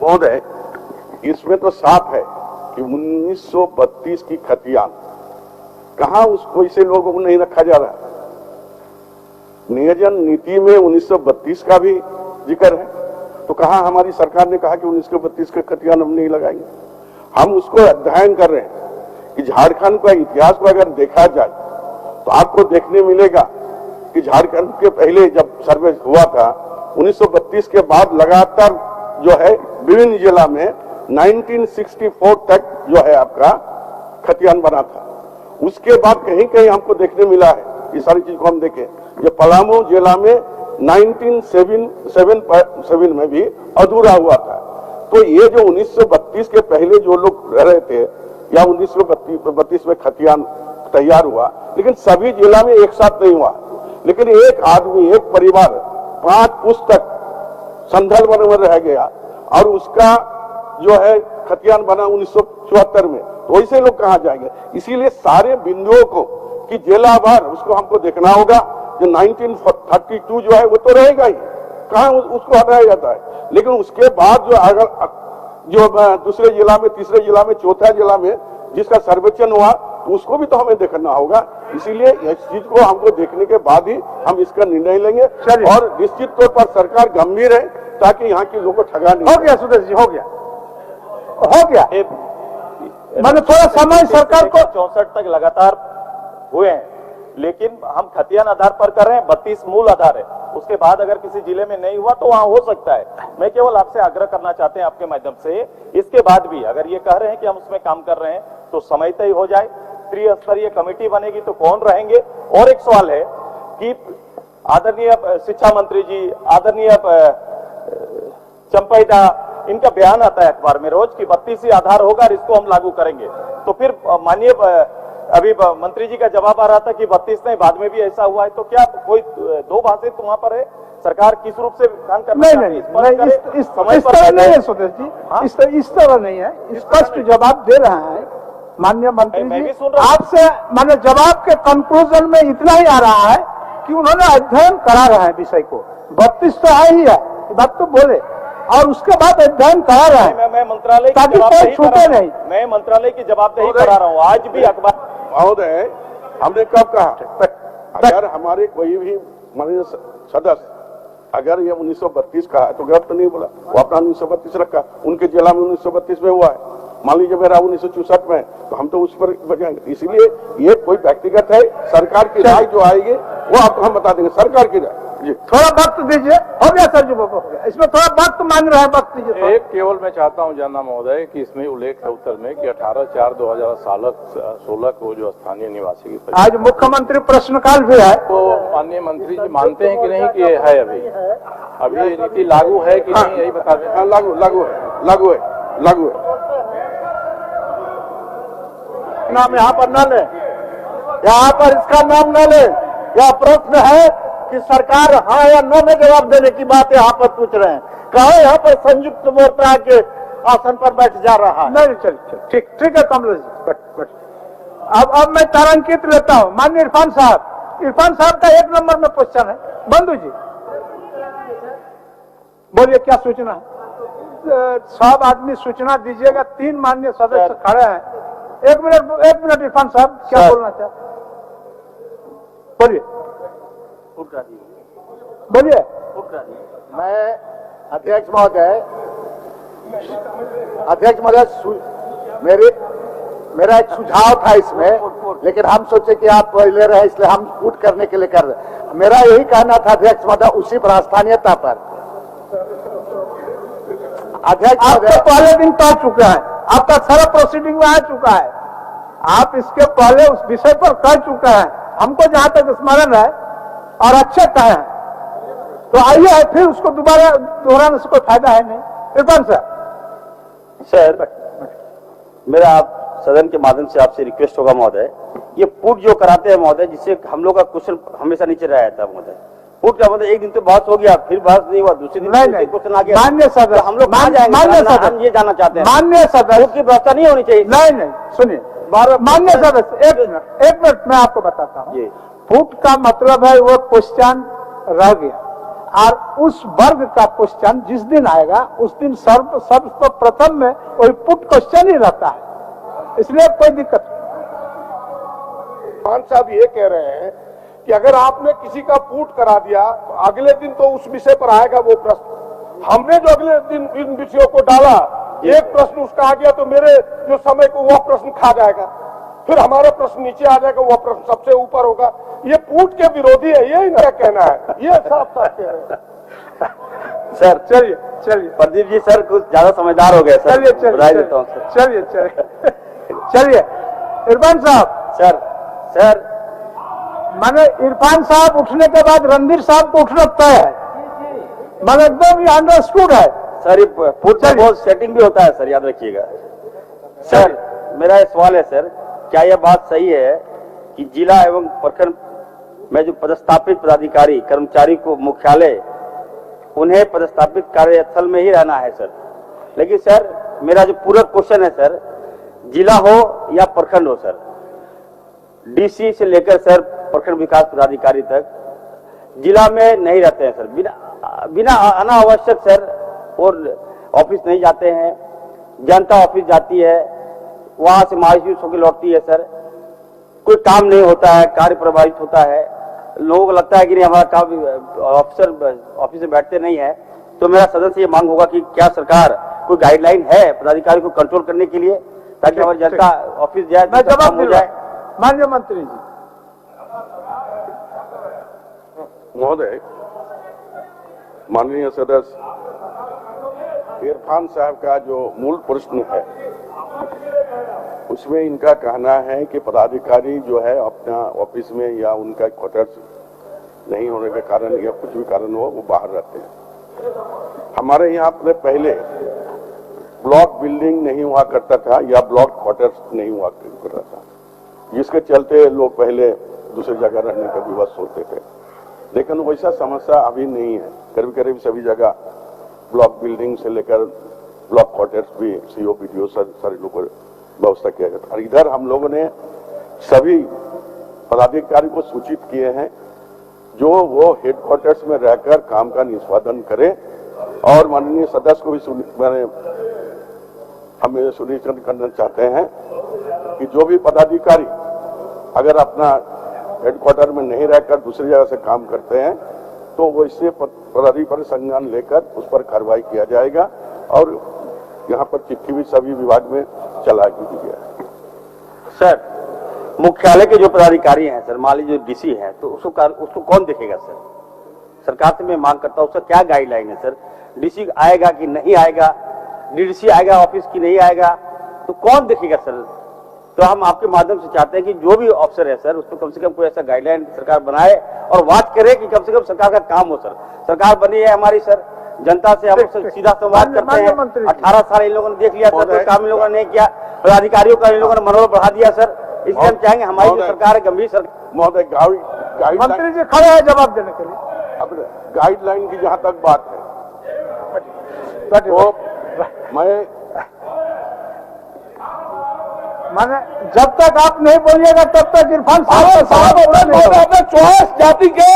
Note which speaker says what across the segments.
Speaker 1: महोदय, इसमें तो साफ है कि 1932 की खतियान कहां उसको इसे लोगों को नहीं रखा जा रहा। नियोजन नीति में 1932 का भी जिक्र है, तो कहा हमारी सरकार ने कहा कि 1932 के खतियान हम नहीं लगाएंगे। हम उसको अध्ययन कर रहे हैं कि झारखंड का इतिहास को अगर देखा जाए तो आपको देखने मिलेगा कि झारखंड के पहले जब सर्वे हुआ था 1932 के बाद लगातार जो है विभिन्न जिला में 1964 तक जो है आपका खतियान बना था। उसके बाद कहीं कहीं हमको देखने मिला है, ये सारी चीज को हम देखें, ये पलामू जिला में 1977 में भी अधूरा हुआ था। तो ये जो 1932 के पहले जो लोग रह रहे थे या 1932 में खतियान तैयार हुआ, लेकिन सभी जिला में एक साथ नहीं हुआ। लेकिन एक आदमी, एक परिवार 5 पुस्तक संदल वन में रह गया और उसका जो है खतियान बना 1974 में, तो वैसे लोग कहां जाएंगे। इसीलिए सारे बिंदुओं को कि जिला भर उसको हमको देखना होगा। जो 1932 जो है वो तो रहेगा ही, कहां उसको हटाया जाता है। लेकिन उसके बाद जो अगर जो दूसरे जिला में, तीसरे जिला में, चौथा जिला में जिसका सर्वेक्षण हुआ उसको भी तो हमें देखना होगा। इसीलिए इस चीज को हमको देखने के बाद ही हम इसका निर्णय लेंगे और निश्चित तौर पर सरकार गंभीर है ताकि यहाँ के लोगों को ठगा नहीं।
Speaker 2: हो गया सुदेश जी, हो गया। मैंने थोड़ा समय सरकार को
Speaker 3: 64 तक लगातार हुए हैं, लेकिन हम खतियान आधार पर कर रहे हैं, 32 मूल आधार है। उसके बाद अगर किसी जिले में नहीं हुआ तो वहां हो सकता है। मैं केवल आपसे आग्रह करना चाहते हैं आपके माध्यम से, इसके बाद भी अगर ये कह रहे हैं कि हम उसमें काम कर रहे हैं तो समय तय हो जाए, त्रिस्तरीय कमेटी बनेगी तो कौन रहेंगे। और एक सवाल है कि आदरणीय शिक्षा मंत्री जी, आदरणीय चंपैदा, इनका बयान आता है अखबार में रोज कि 32 ही आधार होगा और इसको हम लागू करेंगे। तो फिर माननीय अभी मंत्री जी का जवाब आ रहा था कि 32 नहीं, बाद में भी ऐसा हुआ है, तो क्या कोई दो बातें तो वहां पर है? सरकार किस रूप से काम करना
Speaker 2: नहीं, इस तरह नहीं है सुदेश जी, इस तरह नहीं है। स्पष्ट जवाब दे रहा है माननीय मंत्री जी। आपसे माने जवाब के कंक्लूजन में इतना ही आ रहा है कि उन्होंने अध्ययन करा रहा है विषय को। 32 तो है ही है, बात तो बोले, और उसके बाद अध्ययन करा रहा है।
Speaker 3: मैं मंत्रालय
Speaker 2: ताकि कोई छूटे नहीं।
Speaker 3: मैं मंत्रालय की जवाबदेही करा रहा हूँ। आज भी अखबार
Speaker 1: महोदय, हमने कब कहा अगर हमारे कोई भी माननीय सदस्य अगर ये 1932 का है तो गलत तो नहीं बोला, वो अपना 1932 रखा, उनके जिला में 1932 में हुआ है। मान लीजिए मेरा 1964 में, तो हम तो उस पर बजाएंगे। इसलिए ये कोई व्यक्तिगत है, सरकार की राय जो आएगी वो आपको हम बता देंगे, सरकार की राय। जी
Speaker 2: थोड़ा वक्त दीजिए। हो गया सर जी, हो गया। इसमें थोड़ा वक्त मांग रहे हैं, वक्त दीजिए।
Speaker 4: एक केवल मैं चाहता हूं जानना महोदय कि इसमें उल्लेख है उत्तर में कि 18/4/2016 को जो स्थानीय निवासी की
Speaker 2: आज मुख्यमंत्री प्रश्नकाल भी है,
Speaker 4: तो माननीय मंत्री जी मानते हैं कि नहीं कि ये है अभी नीति लागू है कि नहीं, यही बता दें।
Speaker 1: हाँ, लागू है।
Speaker 2: नाम यहाँ पर न ले, यहाँ पर इसका नाम न ले। यह प्रश्न है कि सरकार हाँ या नो में जवाब देने की बात यहाँ पर पूछ रहे हैं। कहो यहाँ पर संयुक्त मोर्चा के आसन पर बैठ जा रहा है। नहीं, चल ठीक है कमलेश जी, बैठ। अब मैं तारांकित लेता हूँ। माननीय इरफान साहब का 1 नंबर में क्वेश्चन है। बंधु जी बोलिए, क्या सूचना है? सब आदमी सूचना दीजिएगा। 3 माननीय सदस्य खड़े हैं। 1 मिनट इरफान साहब, क्या बोलना चाहते? बोलिए।
Speaker 5: मैं अध्यक्ष महोदय, मेरा एक सुझाव था इसमें, लेकिन हम सोचे कि आप ले रहे हैं इसलिए हम पुट करने के लिए कर रहे। मेरा यही कहना था अध्यक्ष महोदय, उसी पर स्थानीयता पर। अध्यक्ष महोदय,
Speaker 2: पहले दिन तो आ चुका है, आपका सारा प्रोसीडिंग में आ चुका है। आप इसके पहले उस विषय पर कह चुका है, हमको जहां तक स्मरण है, और अच्छे कहे हैं। तो आइए फिर उसको दोबारा दोहराने से कोई फायदा है नहीं। इरफान
Speaker 6: सर, मेरा आप सदन के माध्यम से आपसे रिक्वेस्ट होगा महोदय, ये पुट जो कराते हैं महोदय, जिससे हम लोग का क्वेश्चन हमेशा नीचे रह जाता है महोदय। पुट का मतलब एक दिन तो बहस हो गया, फिर बहस नहीं हुआ, दूसरे दिन क्वेश्चन आ गया।
Speaker 2: मान्य सदस्य,
Speaker 6: हम लोग कहाँ जाएंगे? हम ये जानना चाहते हैं।
Speaker 2: मान्य सदस्य
Speaker 6: की व्यवस्था नहीं होनी चाहिए।
Speaker 2: नहीं, सुनिए मान्य सदस्य, एक मिनट मैं आपको बताता हूँ। पुट का मतलब है वो क्वेश्चन रह गया, और उस वर्ग का क्वेश्चन जिस दिन आएगा उस दिन सर्वप्रथम में वही पुट क्वेश्चन ही रहता है, इसलिए कोई दिक्कत नहीं।
Speaker 7: खान साहब ये कह रहे हैं कि अगर आपने किसी का पुट करा दिया तो अगले दिन तो उस विषय पर आएगा वो प्रश्न। हमने जो अगले दिन इन विषयों को डाला, एक प्रश्न उसका आ गया तो मेरे जो समय को वह प्रश्न खा जाएगा, फिर हमारा प्रश्न नीचे आ जाएगा, वह प्रश्न सबसे ऊपर होगा। ये पूट के विरोधी है, यही मेरा कहना है, ये साफ साफ कह रहे हैं।
Speaker 6: सर
Speaker 2: चलिए चलिए
Speaker 6: प्रदीप जी सर कुछ ज्यादा समझदार हो गए सर,
Speaker 2: चलिए
Speaker 6: बधाई देता हूँ सर।
Speaker 2: चलिए चलिए चलिए इरफान साहब,
Speaker 6: सर
Speaker 2: माने इरफान साहब उठने के बाद रणधीर साहब को उठना तय है, माने एकदम ये अंडरस्टूड है
Speaker 6: सर। ये पुट में बहुत सेटिंग भी होता है सर, याद रखिएगा। सर मेरा ये सवाल है सर, क्या यह बात सही है कि जिला एवं प्रखंड में जो पदस्थापित पदाधिकारी कर्मचारी को मुख्यालय उन्हें पदस्थापित कार्यस्थल में ही रहना है सर? लेकिन सर मेरा जो पूरक क्वेश्चन है सर, जिला हो या प्रखंड हो सर, डीसी से लेकर सर प्रखंड विकास पदाधिकारी तक जिला में नहीं रहते हैं सर, बिना अनावश्यक सर, और ऑफिस नहीं जाते हैं, जनता ऑफिस जाती है, वहां से मायूस होकर लौटती है सर, कोई काम नहीं होता है, कार्य प्रभावित होता है, लोगों को लगता है कि नहीं हमारा काम, ऑफिसर ऑफिस में बैठते नहीं है। तो मेरा सदन से ये मांग होगा कि क्या सरकार कोई गाइडलाइन है पदाधिकारी को कंट्रोल करने के लिए, ताकि हमारी जनता ऑफिस जाए,
Speaker 2: मैं जवाब
Speaker 6: हो जाए।
Speaker 2: माननीय मंत्री जी।
Speaker 1: महोदय, माननीय सदस्य इरफान साहब का जो मूल प्रश्न है उसमें इनका कहना है कि पदाधिकारी जो है अपना ऑफिस में या उनका क्वार्टर्स नहीं होने के कारण या कुछ भी कारण हो वो बाहर रहते हैं। हमारे यहाँ पे पहले ब्लॉक बिल्डिंग नहीं हुआ करता था या ब्लॉक क्वार्टर्स नहीं हुआ करता था, जिसके चलते लोग पहले दूसरी जगह रहने का विवश होते थे। लेकिन वैसा समस्या अभी नहीं है, करीब करीब सभी जगह ब्लॉक बिल्डिंग से लेकर ब्लॉक क्वार्टर्स भी सीओ पीडीओ सारे लोगों को व्यवस्था किया जाता है। और इधर हम लोगों ने सभी पदाधिकारी को सूचित किए हैं जो वो हेडक्वार्टर्स में रहकर काम का निष्पादन करें, और माननीय सदस्य को भी हम सुनिश्चित करना चाहते हैं कि जो भी पदाधिकारी अगर अपना हेडक्वार्टर में नहीं रहकर दूसरी जगह से काम करते हैं तो वो इससे पदाधिकारी संज्ञान लेकर उस पर कार्रवाई किया जाएगा, और यहाँ पर चिट्ठी भी सभी विभाग में चला दी गया।
Speaker 6: सर मुख्यालय के जो पदाधिकारी हैं सर, मान लीजिए डीसी है, तो उसको कौन देखेगा सर? सरकार से मैं मांग करता हूँ, उसका क्या गाइडलाइन है सर? डीसी आएगा कि नहीं आएगा, डीडीसी आएगा ऑफिस की नहीं आएगा, तो कौन देखेगा सर? तो हम आपके माध्यम से चाहते हैं कि जो भी अफसर है सर, उसको कम से कम कोई ऐसा गाइडलाइन सरकार बनाए और बात करे कि कम से कम सरकार का काम हो सर। सरकार बनी है हमारी सर, जनता से हम सीधा संवाद करते हैं। 18 साल इन लोगों ने देख लिया सर, कोई काम इन लोगों ने नहीं किया, पदाधिकारियों का इन लोगों ने मनोबल बढ़ा दिया सर। इसलिए हम चाहेंगे हमारी जो सरकार है गंभीर सरकार।
Speaker 1: महोदय,
Speaker 2: मंत्री जी खड़े हैं जवाब देने के लिए।
Speaker 1: अब गाइडलाइन की जहां तक बात है तो
Speaker 2: माने जब तक आप नहीं बोलिएगा तब तक इरफान साहब
Speaker 7: अपने 24 जाति के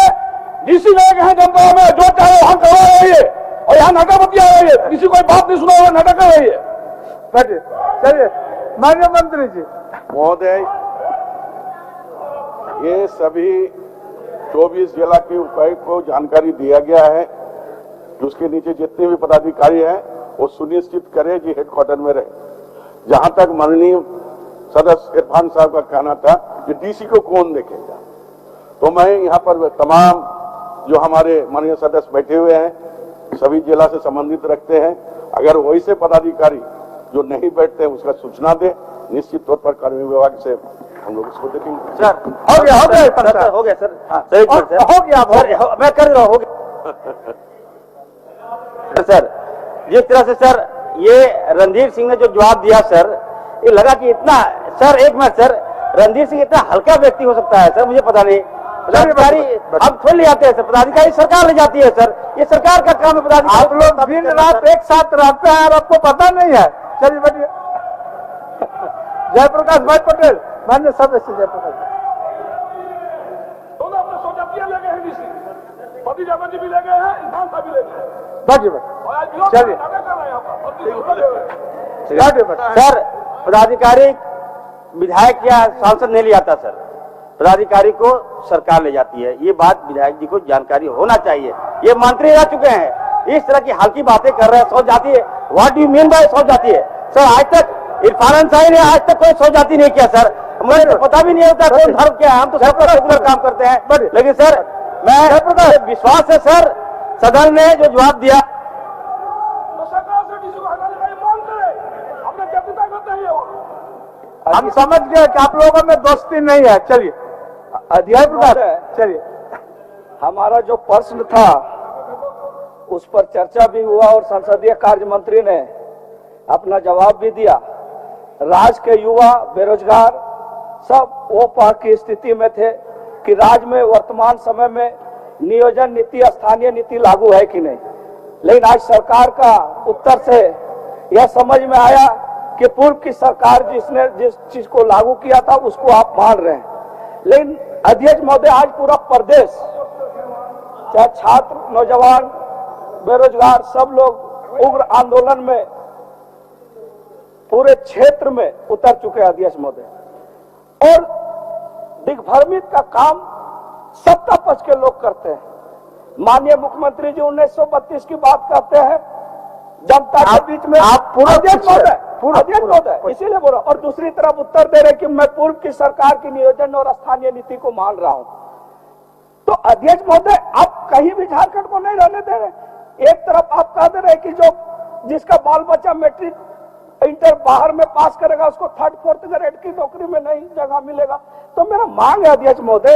Speaker 7: डीसी लोग हैं जनता में, जो चाहे वहां करवा रही है, और यहाँ नाटक बतिया रही है, किसी कोई बात नहीं सुना हुआ नाटक कर रही है।
Speaker 2: बैठिए, चलिए माननीय मंत्री जी।
Speaker 1: महोदय, ये सभी 24 जिला के उपायुक्त को जानकारी दिया गया है कि उसके नीचे जितने भी पदाधिकारी हैं वो सुनिश्चित करें कि हेडक्वार्टर में रहे। जहां तक माननीय सदस्य इरफान साहब का कहना था कि डीसी को कौन देखेगा, तो मैं यहाँ पर तमाम जो हमारे माननीय सदस्य बैठे हुए हैं सभी जिला से संबंधित रखते हैं, अगर वैसे पदाधिकारी जो नहीं बैठते हैं उसका सूचना दे, निश्चित तौर पर कार्मिक विभाग से हम लोग इसको देखेंगे।
Speaker 6: सर
Speaker 2: हो गया
Speaker 6: सर,
Speaker 2: हो गया
Speaker 6: मैं कर रहा हूँ सर। जिस तरह से सर ये रणधीर सिंह ने जो जवाब दिया सर, ये लगा कि इतना सर, एक मिनट सर, रणधीर सिंह इतना हल्का व्यक्ति हो सकता है सर, मुझे पता नहीं। पदाधिकारी हम थोड़ी ले जाते हैं सर, पदाधिकारी सरकार ले जाती है सर, ये सरकार का काम है। पदाधिकारी
Speaker 2: आप लोग दिन रात एक साथ रहते हैं और आपको पता नहीं है। चलिए बैठिए। जयप्रकाश भाई पटेल, माननीय सदस्य जयप्रकाश।
Speaker 7: दोनों अपने 100 जातियां लगे हैं डीसी। भतीजा बंदी भी ले गए हैं, इंसान साहब भी ले गए हैं।
Speaker 5: बैठिए
Speaker 7: और आज विरोध
Speaker 5: चलिए।
Speaker 7: नाटक कर रहे हैं यहाँ पर। भतीजा
Speaker 6: सर पदाधिकारी विधायक या सांसद नहीं ले जाता सर, पदाधिकारी को सरकार ले जाती है। ये बात विधायक जी को जानकारी होना चाहिए। ये मंत्री रह चुके हैं, इस तरह की हल्की बातें कर रहे हैं। सौ जाती है, what do you mean by सौ जाती है? सर आज तक इरफान अंसारी ने आज तक कोई सौ जाती नहीं किया सर। मुझे तो पता भी नहीं होता कौन धर्म क्या है, हम तो सबका रेगुलर काम करते हैं। लेकिन सर मैं विश्वास है सर, सदन ने जो जवाब दिया
Speaker 7: तो सरकार से डीसी को हटाने का ये मांग करे, अपने व्यक्तिता करते हैं वो।
Speaker 5: हम समझ गए कि आप लोगों में दोस्ती नहीं है। चलिए अध्याय प्रधान, चलिए।
Speaker 8: हमारा जो प्रश्न था उस पर चर्चा भी हुआ और संसदीय कार्य मंत्री ने अपना जवाब भी दिया। राज्य के युवा बेरोजगार सब वो पार की स्थिति में थे कि राज्य में वर्तमान समय में नियोजन नीति, स्थानीय नीति लागू है कि नहीं। लेकिन आज सरकार का उत्तर से यह समझ में आया कि पूर्व की सरकार जिसने जिस चीज को लागू किया था उसको आप मान रहे हैं। लेकिन अध्यक्ष महोदय, आज पूरा प्रदेश, चाहे छात्र, नौजवान, बेरोजगार, सब लोग उग्र आंदोलन में पूरे क्षेत्र में उतर चुके हैं अध्यक्ष महोदय। और दिग्भ्रमित का काम सत्ता पक्ष के लोग करते हैं। माननीय मुख्यमंत्री जी 1932 की बात करते हैं, जनता के बीच में
Speaker 5: आप पूरा
Speaker 8: अध्यक्ष
Speaker 5: पूरा-
Speaker 8: महोदय इसीलिए बोल रहा हूं। और दूसरी तरफ उत्तर दे रहे कि मैं पूर्व की सरकार की नियोजन और स्थानीय नीति को मान रहा हूं। तो अध्यक्ष महोदय, आप कहीं भी झारखंड को नहीं रहने दे रहे। एक तरफ आप कह दे रहे कि जो जिसका बाल बच्चा मैट्रिक इंटर बाहर में पास करेगा उसको 3rd 4th ग्रेड की नौकरी में नहीं जगह मिलेगा। तो मेरा मांग है अध्यक्ष महोदय,